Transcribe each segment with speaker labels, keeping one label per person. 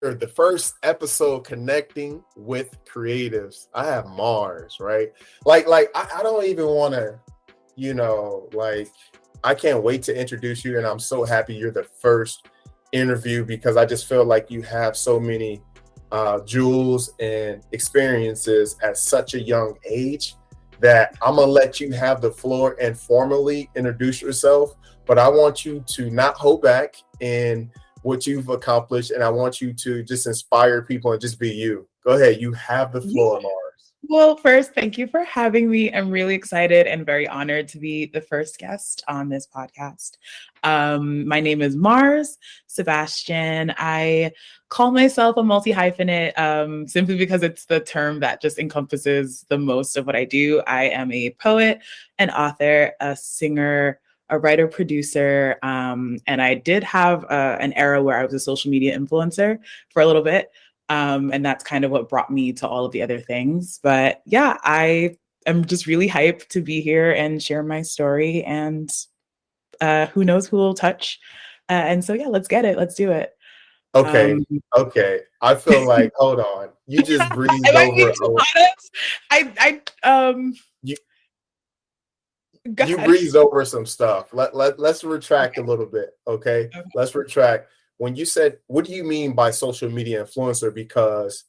Speaker 1: the first episode connecting with creatives. I have Mars, right? I don't even want to, like I can't wait to introduce you, and I'm so happy you're the first interview because I just feel like you have so many jewels and experiences at such a young age that I'm gonna let you have the floor and formally introduce yourself. But I want you to not hold back in what you've accomplished, and I want you to just inspire people and just be you. Go ahead, you have the floor, Mars.
Speaker 2: Well, first, thank you for having me. I'm really excited and very honored to be the first guest on this podcast. My name is Mars Sebastian. I call myself a multi hyphenate simply because it's the term that just encompasses the most of what I do. I am a poet, an author, a singer, a writer producer, and I did have an era where I was a social media influencer for a little bit. And that's kind of what brought me to all of the other things. But yeah, I am just really hyped to be here and share my story. And who knows who will touch. And so, yeah, let's get it. Let's do it.
Speaker 1: Okay, okay. I feel like, hold on. You just breezed
Speaker 2: Am I being
Speaker 1: over.
Speaker 2: too honest?
Speaker 1: You you
Speaker 2: God.
Speaker 1: breezed over some stuff. Let's retract a little bit. Okay, let's retract. When you said, what do you mean by social media influencer? Because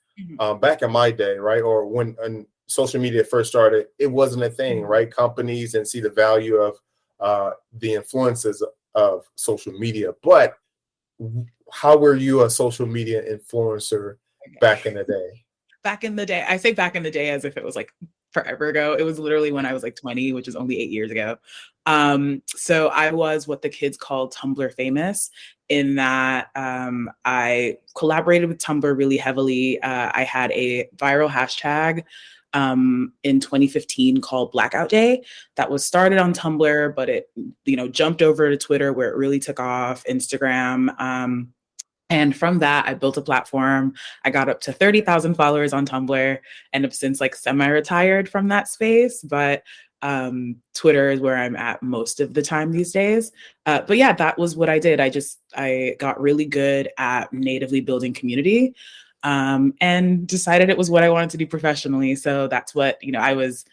Speaker 1: back in my day, right, or when social media first started, it wasn't a thing, right? Companies and see the value of the influences of social media. But how were you a social media influencer back in the day?
Speaker 2: Back in the day, I say back in the day as if it was like forever ago. It was literally when I was like 20, which is only 8 years ago. So I was what the kids call Tumblr famous, in that I collaborated with Tumblr really heavily. I had a viral hashtag in 2015 called Blackout Day that was started on Tumblr, but it jumped over to Twitter where it really took off, Instagram. And from that, I built a platform. I got up to 30,000 followers on Tumblr and have since like semi-retired from that space. But Twitter is where I'm at most of the time these days. But yeah, that was what I did. I got really good at natively building community, and decided it was what I wanted to do professionally. So that's what, I was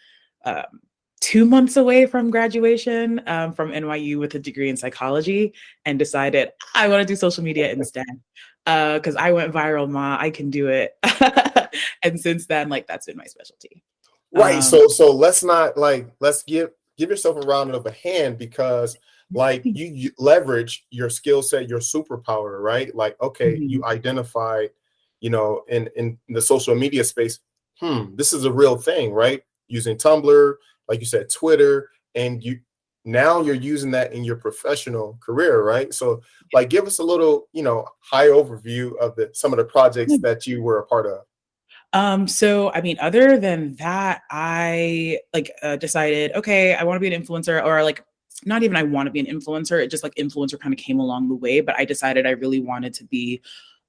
Speaker 2: 2 months away from graduation from NYU with a degree in psychology, and decided I want to do social media instead because I went viral, ma. I can do it. And since then, like, that's been my specialty.
Speaker 1: Right. So let's not let's give yourself a round of a hand because you leverage your skill set, your superpower, right? Like, okay, you identified, in the social media space, this is a real thing, right? Using Tumblr, like you said, Twitter, and you're using that in your professional career, right? So like give us a little, high overview of some of the projects that you were a part of.
Speaker 2: So I mean, other than that, I decided, okay, I want to be an influencer, or like not even I want to be an influencer. It just like influencer kind of came along the way, but I decided I really wanted to be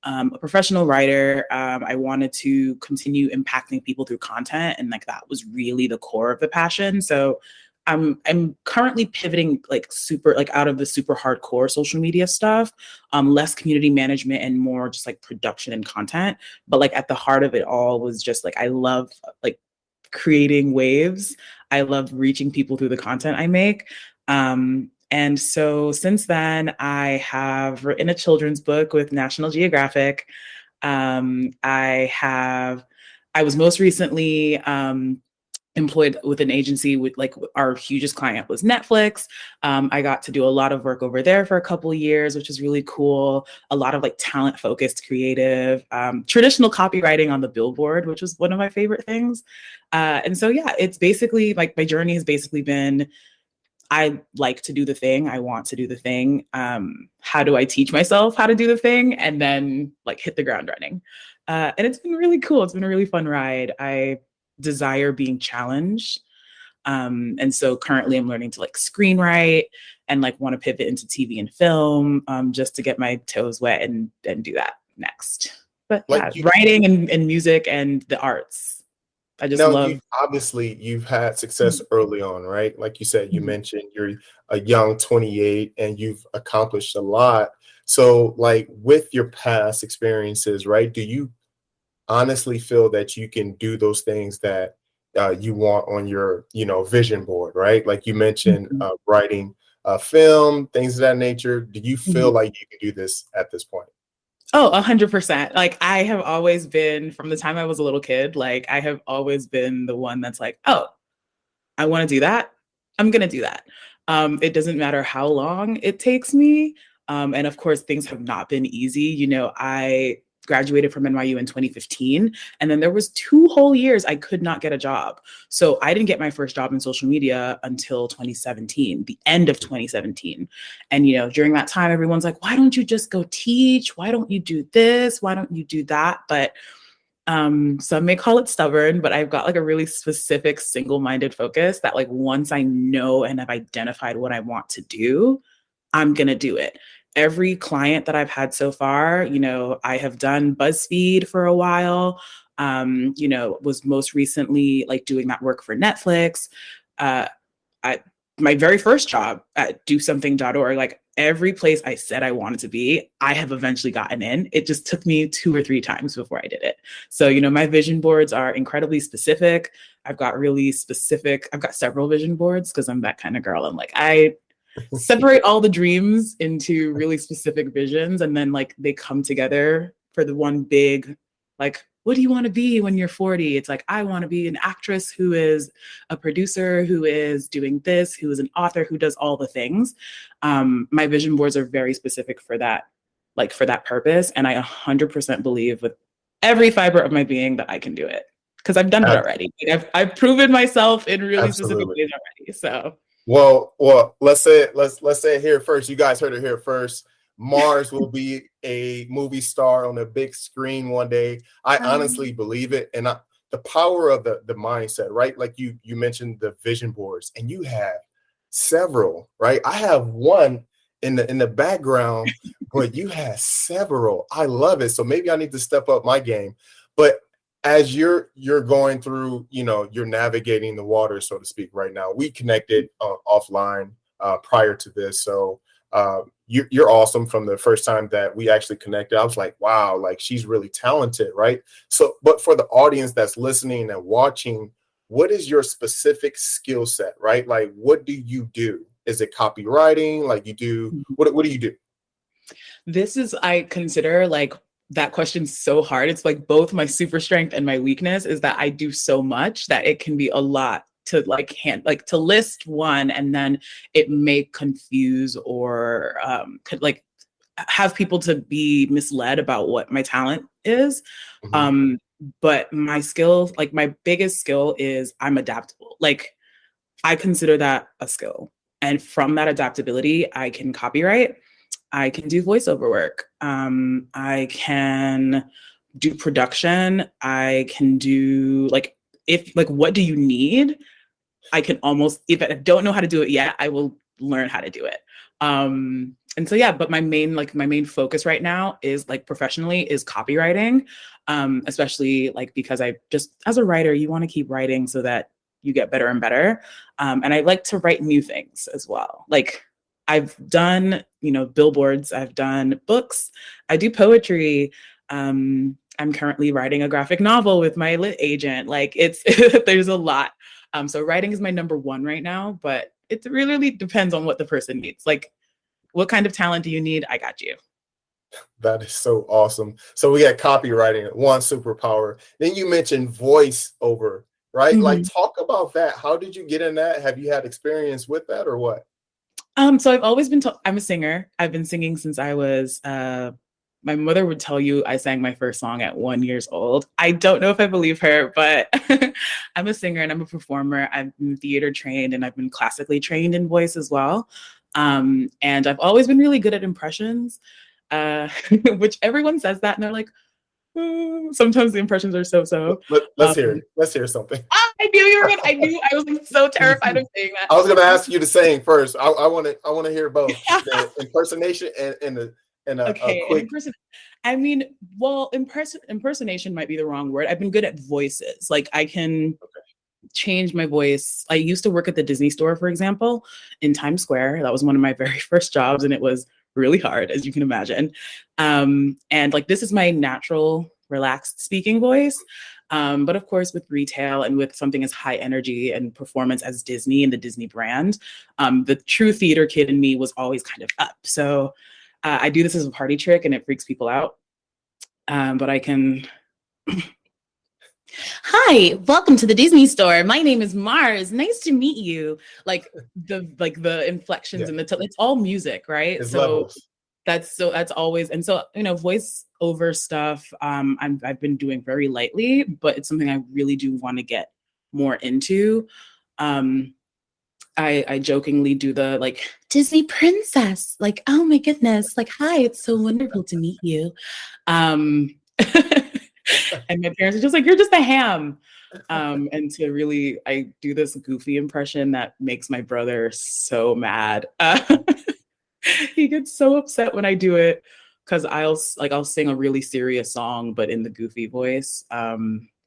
Speaker 2: a professional writer. I wanted to continue impacting people through content, and like that was really the core of the passion. So I'm currently pivoting like super like out of the super hardcore social media stuff, less community management and more just like production and content. But like at the heart of it all was just like I love like creating waves. I love reaching people through the content I make. And so since then, I have written a children's book with National Geographic. I was most recently employed with an agency with like our hugest client was Netflix. I got to do a lot of work over there for a couple of years, which is really cool. A lot of like talent focused creative, traditional copywriting on the billboard, which was one of my favorite things. And so, yeah, it's basically like my journey has basically been, I like to do the thing. I want to do the thing. How do I teach myself how to do the thing and then like hit the ground running? And it's been really cool. It's been a really fun ride. I desire being challenged. And so currently I'm learning to like screenwrite and like want to pivot into TV and film, just to get my toes wet and do that next. But yeah, writing and music and the arts. I just love.
Speaker 1: Obviously, you've had success early on, right? Like you said, you mentioned you're a young 28 and you've accomplished a lot. So like with your past experiences, right? Do you honestly feel that you can do those things that you want on your, vision board, right? Like you mentioned,
Speaker 2: Mhm.
Speaker 1: writing a film, things of that nature. Do you feel
Speaker 2: Mhm.
Speaker 1: like you can do this at this point?
Speaker 2: Oh, 100%. Like I have always been from the time I was a little kid, like I have always been the one that's like, oh, I want to do that. I'm going to do that. It doesn't matter how long it takes me. And of course, things have not been easy. I graduated from NYU in 2015, and then there was 2 whole years I could not get a job. So I didn't get my first job in social media until 2017, the end of 2017. And, during that time, everyone's like, why don't you just go teach? Why don't you do this? Why don't you do that? But some may call it stubborn, but I've got like a really specific single-minded focus that like once I know and have identified what I want to do, I'm going to do it. Every client that I've had so far, I have done BuzzFeed for a while, was most recently like doing that work for Netflix. Uh, I, my very first job at DoSomething.org, like every place I said I wanted to be, I have eventually gotten in. It just took me 2 or 3 times before I did it. So, my vision boards are incredibly specific. I've got several vision boards because I'm that kind of girl. I'm like, I separate all the dreams into really specific visions, and then like they come together for the one big, like, what do you want to be when you're 40? It's like, I want to be an actress who is a producer, who is doing this, who is an author, who does all the things. My vision boards are very specific for that, like for that purpose. And I 100% believe with every fiber of my being that I can do it because I've done it
Speaker 1: Ab-
Speaker 2: already. Like, I've proven myself in really specific
Speaker 1: Absolutely.
Speaker 2: ways already. So.
Speaker 1: Well, let's say it here first. You guys heard it here first. Mars will be a movie star on a big screen one day. I honestly believe it, and the power of the mindset, right? Like you mentioned the vision boards, and you have several, right? I have one in the background, but you have several. I love it. So maybe I need to step up my game. But as you're going through, you're navigating the water, so to speak, right now. We connected offline prior to this, so you're awesome. From the first time that we actually connected, I was like, wow, like she's really talented, right? So, but for the audience that's listening and watching, what is your specific skill set, right? Like, what do you do? Is it copywriting? Like you do, what do you do?
Speaker 2: This is, I consider like that question so hard. It's like both my super strength and my weakness is that I do so much that it can be a lot to to list one, and then it may confuse or could like have people to be misled about what my talent is.
Speaker 1: Mhm.
Speaker 2: But my skill, like my biggest skill is I'm adaptable. Like I consider that a skill. And from that adaptability, I can copyright. I can do voiceover work. I can do production. I can do like, if like, what do you need? I can almost, if I don't know how to do it yet, I will learn how to do it. And so yeah, but my main focus right now is like professionally is copywriting, especially like because I just as a writer, you want to keep writing so that you get better and better. And I like to write new things as well. Like I've done, billboards, I've done books, I do poetry. I'm currently writing a graphic novel with my lit agent. Like it's there's a lot. So writing is my number one right now, but it really depends on what the person needs. Like, what kind of talent do you need? I got you.
Speaker 1: That is so awesome. So we got copywriting, one superpower. Then you mentioned voiceover, right? Like,
Speaker 2: Mhm.
Speaker 1: talk about that. How did you get in that? Have you had experience with that or what?
Speaker 2: So I've always been I'm a singer. I've been singing since I was my mother would tell you I sang my first song at 1 years old. I don't know if I believe her, but I'm a singer and I'm a performer. I've been theater trained and I've been classically trained in voice as well. And I've always been really good at impressions, which everyone says that and they're like, sometimes the impressions are so.
Speaker 1: Let's hear
Speaker 2: Um,
Speaker 1: it. Let's hear something.
Speaker 2: I knew you were gonna. I knew I was like so terrified of saying
Speaker 1: I was going to
Speaker 2: that.
Speaker 1: ask you to sing first. I want to hear both the impersonation and a
Speaker 2: Okay, and
Speaker 1: quick.
Speaker 2: I mean, well, impersonation might be the wrong word. I've been good at voices. Like I can change my voice. I used to work at the Disney store, for example, in Times Square. That was one of my very first jobs, and it was really hard, as you can imagine. And like, this is my natural, relaxed speaking voice. But of course, with retail and with something as high energy and performance as Disney and the Disney brand, the true theater kid in me was always kind of up. So I do this as a party trick and it freaks people out. But I can. Hi, welcome to the Disney store. My name is Mars. Nice to meet you. Like the inflections
Speaker 1: Yeah.
Speaker 2: and it's all music, right?
Speaker 1: It's
Speaker 2: So
Speaker 1: levels.
Speaker 2: that's always, and so voice over stuff. I've been doing very lightly, but it's something I really do want to get more into. Um, I jokingly do the like Disney princess, like, oh my goodness, like, hi, it's so wonderful to meet you. Um, and my parents are just like, you're just a ham. And to really, I do this goofy impression that makes my brother so mad. He gets so upset when I do it because I'll sing a really serious song, but in the goofy voice,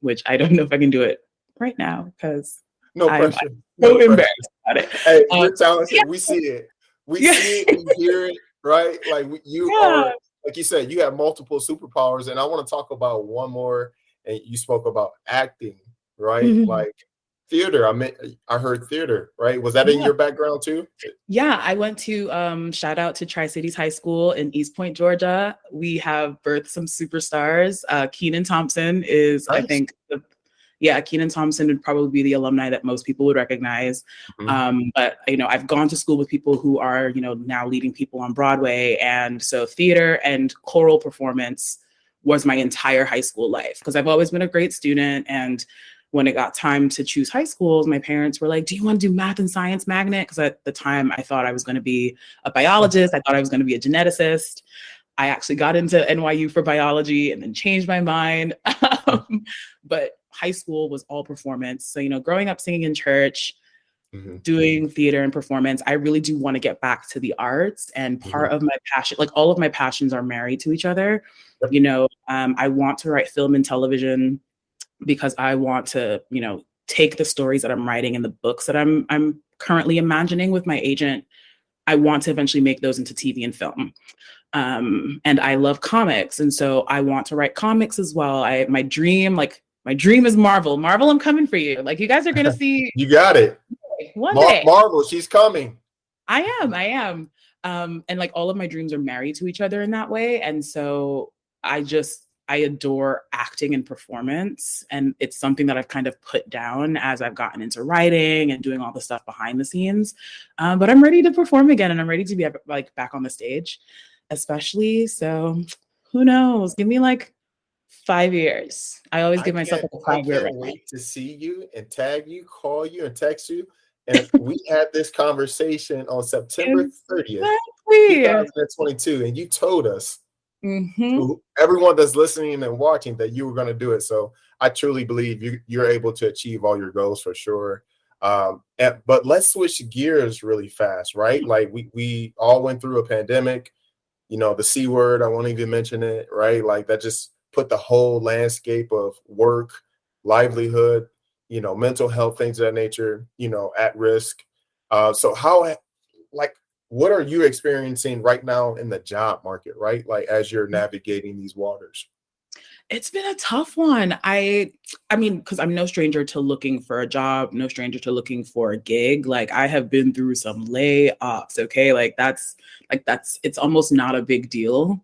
Speaker 2: which I don't know if I can do it right now because
Speaker 1: No
Speaker 2: I'm
Speaker 1: pressure.
Speaker 2: so
Speaker 1: No pressure.
Speaker 2: embarrassed about it.
Speaker 1: Hey, you're talented.
Speaker 2: Yeah.
Speaker 1: We see it. We
Speaker 2: Yeah.
Speaker 1: see it. We hear it. Right? Like you are, like you said, you have multiple superpowers, and I want to talk about one more. And you spoke about acting, right?
Speaker 2: Mhm.
Speaker 1: Like theater. I heard theater, right? Was that in
Speaker 2: Yeah.
Speaker 1: your background too?
Speaker 2: Yeah, I went to shout out to Tri-Cities High School in East Point, Georgia. We have birthed some superstars. Kenan Thompson is, I
Speaker 1: Nice.
Speaker 2: think, Kenan Thompson would probably be the alumni that most people would recognize. But I've gone to school with people who are, now leading people on Broadway, and so theater and choral performance was my entire high school life because I've always been a great student. And when it got time to choose high schools, my parents were like, do you want to do math and science magnet? Because at the time I thought I was going to be a biologist. I thought I was going to be a geneticist. I actually got into NYU for biology and then changed my mind. But high school was all performance. So, growing up singing in church, doing theater and performance, I really do want to get back to the arts. And part of my passion, like all of my passions are married to each other. I want to write film and television because I want to, take the stories that I'm writing and the books that I'm currently imagining with my agent. I want to eventually make those into TV and film. And I love comics. And so I want to write comics as well. My dream is Marvel. Marvel, I'm coming for you. Like, you guys are going to see.
Speaker 1: You got it.
Speaker 2: One day.
Speaker 1: Marvel, she's coming.
Speaker 2: I am. And like all of my dreams are married to each other in that way. And so I adore acting and performance. And it's something that I've kind of put down as I've gotten into writing and doing all the stuff behind the scenes. But I'm ready to perform again, and I'm ready to be like back on the stage, especially. So who knows? Give me like 5 years. I always give myself like a 5-year.
Speaker 1: I can't wait to see you and tag you, call you and text you. And we had this conversation on September 30th, 2022. And you told us, to everyone that's listening and watching, that you were going to do it. So I truly believe you're able to achieve all your goals for sure. But let's switch gears really fast, right? Like we all went through a pandemic, the C word, I won't even mention it, right? Like that just put the whole landscape of work, livelihood, mental health, things of that nature, at risk. So what are you experiencing right now in the job market, right? Like as you're navigating these waters?
Speaker 2: It's been a tough one. I mean, because I'm no stranger to looking for a job, no stranger to looking for a gig. Like, I have been through some layoffs, okay? That's it's almost not a big deal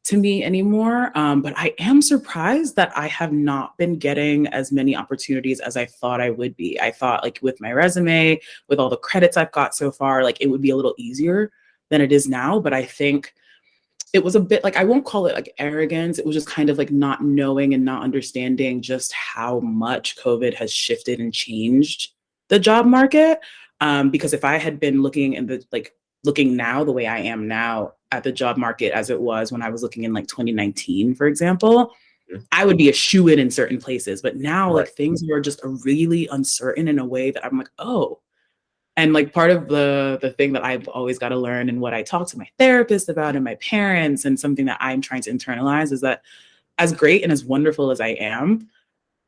Speaker 2: to me anymore. But I am surprised that I have not been getting as many opportunities as I thought I would be. I thought, like, with my resume, with all the credits I've got so far, like, it would be a little easier than it is now. But I think it was a bit like, I won't call it like arrogance. It was just kind of like not knowing and not understanding just how much COVID has shifted and changed the job market. Because if I had been looking now the way I am now at the job market as it was when I was looking in like 2019, for example, I would be a shoo-in in certain places. But now, like, things are just really uncertain in a way that I'm like, oh. And like part of the thing that I've always got to learn, and what I talk to my therapist about and my parents, and something that I'm trying to internalize, is that as great and as wonderful as I am,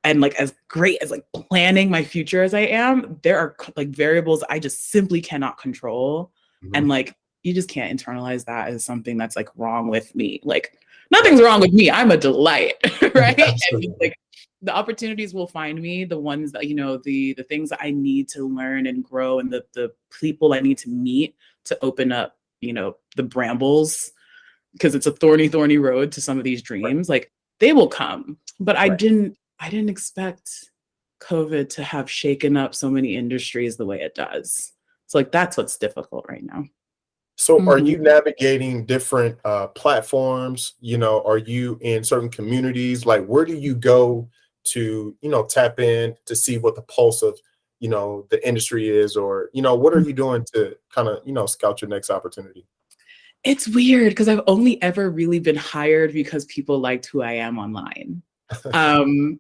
Speaker 2: and like as great as like planning my future as I am, there are like variables I just simply cannot control. And like you just can't internalize that as something that's like wrong with me. Like nothing's wrong with me. I'm a delight, right? And like the opportunities will find me, the ones that, you know, the things that I need to learn and grow, and the people I need to meet to open up, you know, the brambles, because it's a thorny road to some of these dreams. Like they will come. But I didn't expect COVID to have shaken up so many industries the way it does. So like that's what's difficult right now.
Speaker 1: So are you navigating different platforms? You know, are you in certain communities? Like where do you go to, you know, tap in to see what the pulse of, you know, the industry is, or, you know, what are you doing to kind of, you know, scout your next opportunity?
Speaker 2: It's weird because I've only ever really been hired because people liked who I am online. Um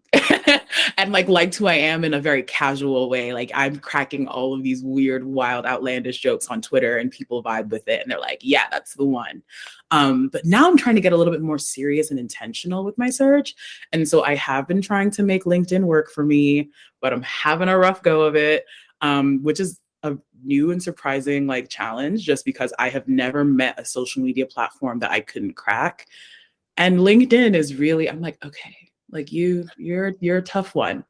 Speaker 2: and like liked who I am in a very casual way. Like I'm cracking all of these weird, wild, outlandish jokes on Twitter and people vibe with it and they're like, yeah, that's the one. But now I'm trying to get a little bit more serious and intentional with my search. And so I have been trying to make LinkedIn work for me, but I'm having a rough go of it, which is a new and surprising like challenge, just because I have never met a social media platform that I couldn't crack. And LinkedIn is really, I'm like, okay, like you're a tough one.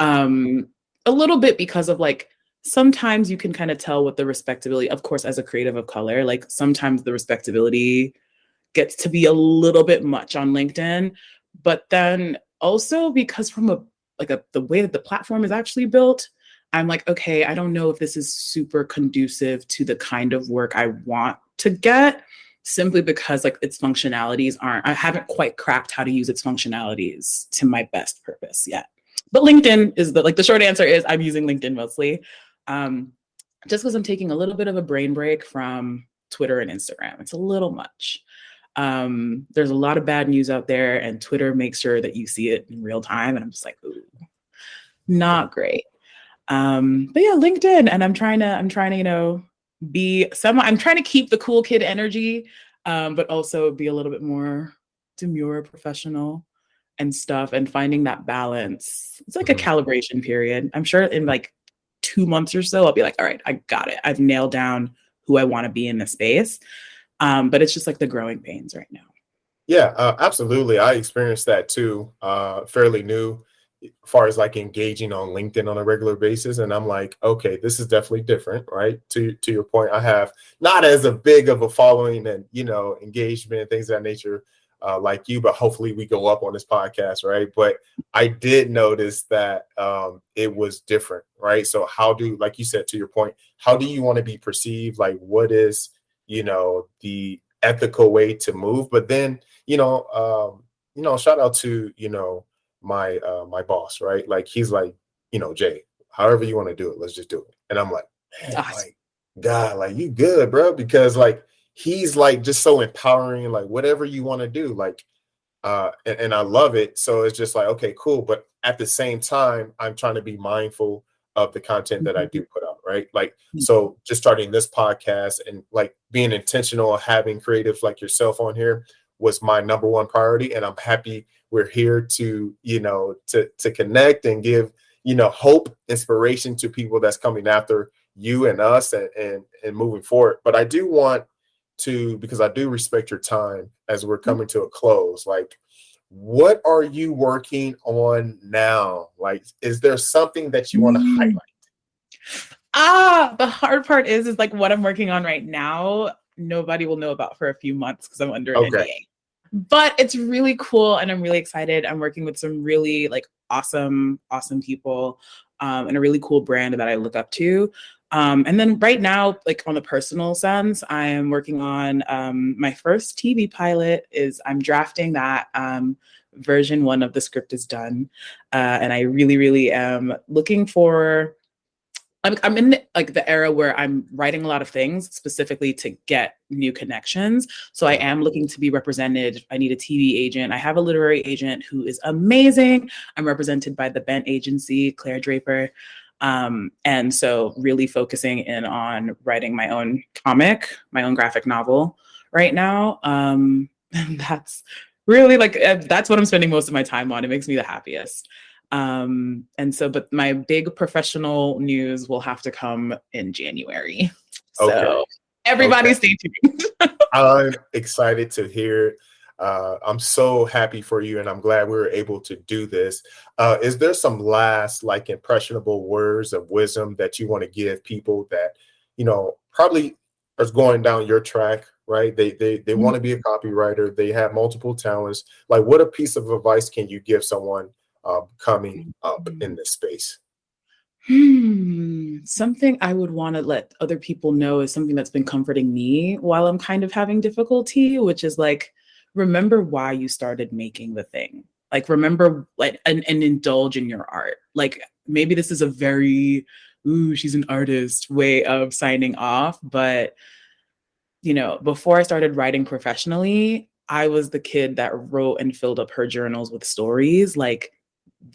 Speaker 2: A little bit because of like, sometimes you can kind of tell what the respectability, of course, as a creative of color, like sometimes the respectability gets to be a little bit much on LinkedIn. But then also because from the way that the platform is actually built, I'm like, okay, I don't know if this is super conducive to the kind of work I want to get, simply because like its functionalities I haven't quite cracked how to use its functionalities to my best purpose yet. But LinkedIn is the short answer is I'm using LinkedIn mostly. Just because I'm taking a little bit of a brain break from Twitter and Instagram. It's a little much. There's a lot of bad news out there and Twitter makes sure that you see it in real time. And I'm just like, ooh, not great. But yeah, LinkedIn. And I'm trying to, you know, I'm trying to keep the cool kid energy, but also be a little bit more demure, professional and stuff, and finding that balance. It's like a calibration period. I'm sure in like 2 months or so, I'll be like, all right, I got it. I've nailed down who I want to be in this space. But it's just like the growing pains right now.
Speaker 1: Yeah, absolutely. I experienced that too, fairly new, as far as like engaging on LinkedIn on a regular basis. And I'm like, okay, this is definitely different, right? To your point, I have not as a big of a following and, you know, engagement and things of that nature like you, but hopefully we go up on this podcast, right? But I did notice that it was different, right? So like you said, to your point, how do you want to be perceived? Like what is, you know, the ethical way to move? But then, shout out to, you know, my boss, right? Like he's like, you know, Jay, however you want to do it, let's just do it. And I'm like, man,
Speaker 2: Awesome.
Speaker 1: like, God, like you good, bro, because like he's like just so empowering, like whatever you want to do, like and I love it. So it's just like, okay, cool. But at the same time, I'm trying to be mindful of the content that I do put out, right? Like, so just starting this podcast and like being intentional, having creatives like yourself on here was my number one priority. And I'm happy we're here to, you know, to connect and give, you know, hope, inspiration to people that's coming after you and us and moving forward. But I do want to, because I do respect your time as we're coming to a close, like, what are you working on now? Like, is there something that you want to highlight?
Speaker 2: The hard part is like what I'm working on right now, nobody will know about for a few months because I'm under an NDA. But it's really cool and I'm really excited. I'm working with some really like awesome people and a really cool brand that I look up to. And then right now, like on the personal sense, I am working on my first TV pilot. I'm drafting that. Version 1 of the script is done. And I really, really am looking for, I'm in like the era where I'm writing a lot of things specifically to get new connections. So I am looking to be represented. I need a TV agent. I have a literary agent who is amazing. I'm represented by the Bent agency, Claire Draper. And so really focusing in on writing my own comic, my own graphic novel right now. And that's really like, that's what I'm spending most of my time on. It makes me the happiest. But my big professional news will have to come in January. So
Speaker 1: Okay.
Speaker 2: Everybody
Speaker 1: Okay.
Speaker 2: stay tuned.
Speaker 1: I'm excited to hear it. I'm so happy for you, and I'm glad we were able to do this. Is there some last, like, impressionable words of wisdom that you want to give people that, probably is going down your track, right? They want to be a copywriter. They have multiple talents. Like, what a piece of advice can you give someone coming up in this space?
Speaker 2: Something I would want to let other people know is something that's been comforting me while I'm kind of having difficulty, which is like, remember why you started making the thing. Like, remember, like, and indulge in your art. Like, maybe this is a very, ooh, she's an artist way of signing off. But, before I started writing professionally, I was the kid that wrote and filled up her journals with stories. Like,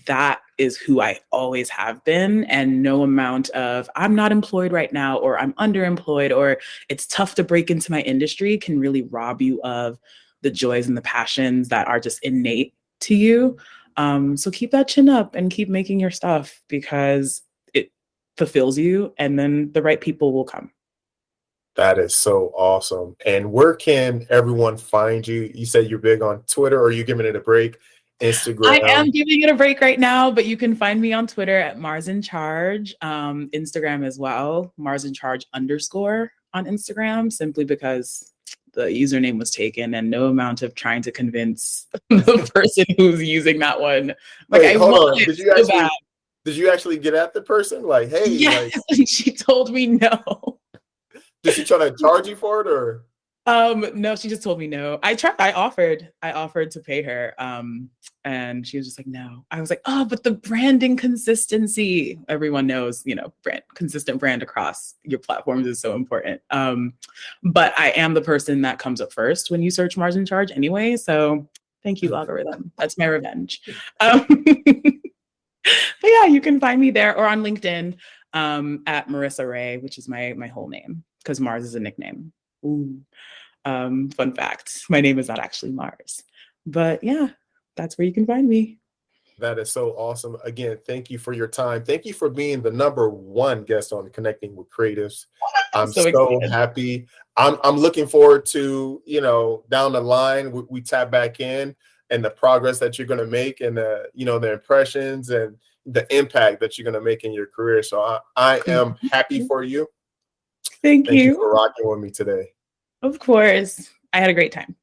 Speaker 2: that is who I always have been. And no amount of I'm not employed right now, or I'm underemployed, or it's tough to break into my industry can really rob you of the joys and the passions that are just innate to you. So keep that chin up and keep making your stuff because it fulfills you, and then the right people will come.
Speaker 1: That is so awesome. And where can everyone find you? You said you're big on Twitter, or are you giving it a break?
Speaker 2: I
Speaker 1: Instagram.
Speaker 2: am giving it a break right now, but you can find me on Twitter at Mars in Charge, Instagram as well, Mars in Charge _ on Instagram, simply because the username was taken and no amount of trying to convince the person who's using that one. Like,
Speaker 1: Wait,
Speaker 2: I
Speaker 1: hold
Speaker 2: want
Speaker 1: on.
Speaker 2: it so bad.
Speaker 1: Did you actually get at the person? Like, hey,
Speaker 2: Yes,
Speaker 1: like,
Speaker 2: and she told me no.
Speaker 1: did she try to charge you for it, or?
Speaker 2: No, she just told me no. I offered to pay her. And she was just like, no. I was like, oh, but the branding consistency. Everyone knows, consistent brand across your platforms is so important. But I am the person that comes up first when you search Mars in Charge anyway. So thank you, algorithm. That's my revenge. But yeah, you can find me there or on LinkedIn at Marissa Ray, which is my whole name, because Mars is a nickname. Ooh. Fun fact, my name is not actually Mars. But yeah, that's where you can find me.
Speaker 1: That is so awesome. Again, thank you for your time. Thank you for being the #1 guest on Connecting with Creatives.
Speaker 2: I'm
Speaker 1: I'm
Speaker 2: so
Speaker 1: so
Speaker 2: excited.
Speaker 1: happy. I'm looking forward to, down the line, we tap back in and the progress that you're going to make, and the impressions and the impact that you're going to make in your career. So I am happy for you.
Speaker 2: Thank
Speaker 1: Thank you
Speaker 2: you.
Speaker 1: for rocking with me today.
Speaker 2: Of course. I had a great time.